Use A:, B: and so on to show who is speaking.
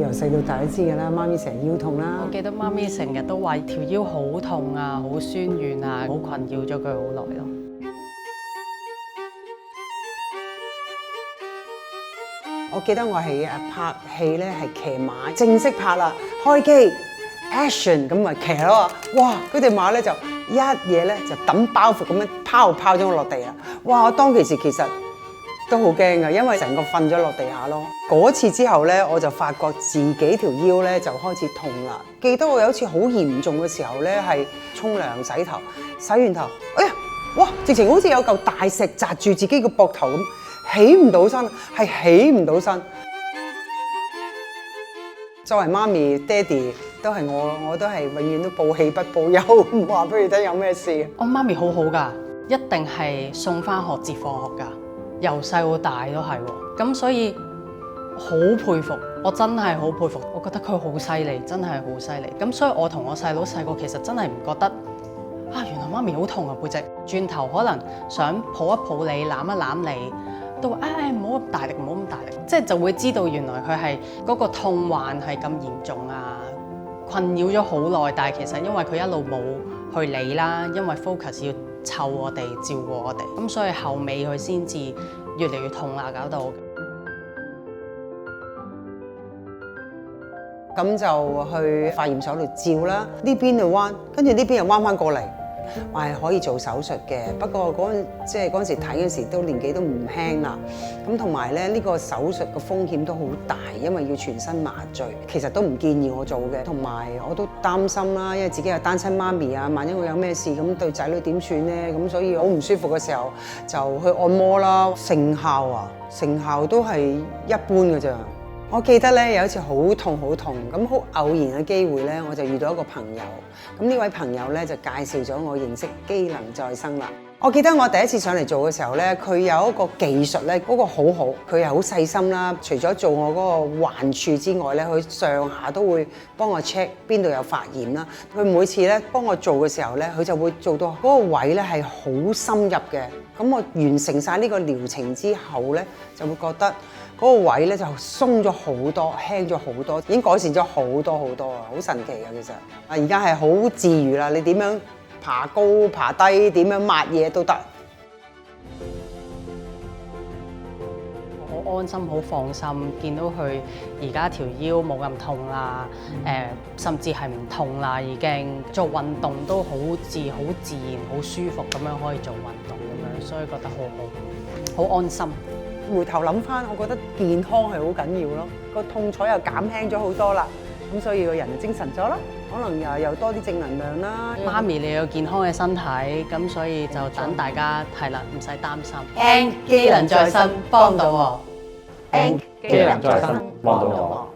A: 由細到大都知㗎啦，媽咪成日腰痛啦。
B: 我記得媽咪成日都話條腰好痛啊，好酸軟啊，好困擾咗佢好耐咯。
A: 我記得我係拍戲咧，係騎馬正式拍啦，開機 action 咁咪騎咯。哇！嗰隻馬咧就一嘢咧就揼包袱咁樣拋咗我落地啦。哇！我當其時其實都好驚㗎，因為成個瞓咗落地下咯。嗰次之後咧，我就發覺自己條腰咧就開始痛啦。記得我有一次好嚴重嘅時候咧，係沖涼洗頭，洗完頭，哎呀，哇！直情好似有嚿大石砸住自己個膊頭咁。起唔到身，係起唔到身。作為媽咪、爹哋都係我都係永遠都報喜不報憂，唔話俾你聽有咩事。
B: 我媽咪好好㗎，一定係送返學接放學㗎，由細到大都係喎。咁所以好佩服，我真係好佩服。我覺得佢好犀利，真係好犀利。咁所以我同我細佬細個其實真係唔覺得啊，原來媽咪好痛啊背脊。轉頭可能想抱一抱你、攬一攬你。都話唔好咁大力，唔好咁大力，即係就會知道原來佢係嗰個痛患係咁嚴重啊，困擾咗好耐。但係其實因為佢一路冇去理啦，因為 focus 要湊我哋、照顧我哋，咁所以後尾佢先至越嚟越痛啦，搞到
A: 咁就去化驗所度照啦，呢邊就彎，跟住呢邊又彎翻過嚟。話係可以做手術嘅，不過嗰陣時睇嗰時都年紀都唔輕啦，咁同埋咧呢個手術嘅風險都好大，因為要全身麻醉，其實都唔建議我做嘅，同埋我都擔心啦，因為自己係單親媽咪啊，萬一我有咩事咁對仔女點算咧？咁所以好唔舒服嘅時候就去按摩啦，成效都係一般嘅咋。我記得咧有一次好痛，咁好偶然嘅機會咧，我就遇到一個朋友，咁呢位朋友咧就介紹咗我認識機能再生啦。我記得我第一次上嚟做嘅時候咧，佢有一個技術咧，嗰個好好，佢係好細心啦。除咗做我嗰個患處之外咧，佢上下都會幫我 check 邊度有發炎啦。佢每次咧幫我做嘅時候咧，佢就會做到嗰個位咧係好深入嘅。咁我完成晒呢個療程之後咧，就會覺得嗰個位咧就鬆咗好多，輕咗好多，已經改善咗好多啊！好神奇啊，其實啊，而家係好自如啦。你點樣爬高爬低，點樣抹嘢都得。
B: 好安心、好放心，見到佢而家條腰冇咁痛啦，甚至係唔痛啦，已經做運動都好自然、好舒服咁樣可以做運動咁樣，所以覺得好安心。
A: 回頭諗翻，我覺得健康係好緊要咯，個痛楚又減輕咗好多啦，咁所以個人就精神咗啦，可能又多啲正能量啦。
B: 媽咪你有健康嘅身體，咁所以就等大家係啦，唔使擔心。
A: N 機能再生幫到我，N
C: 機能再生幫到我。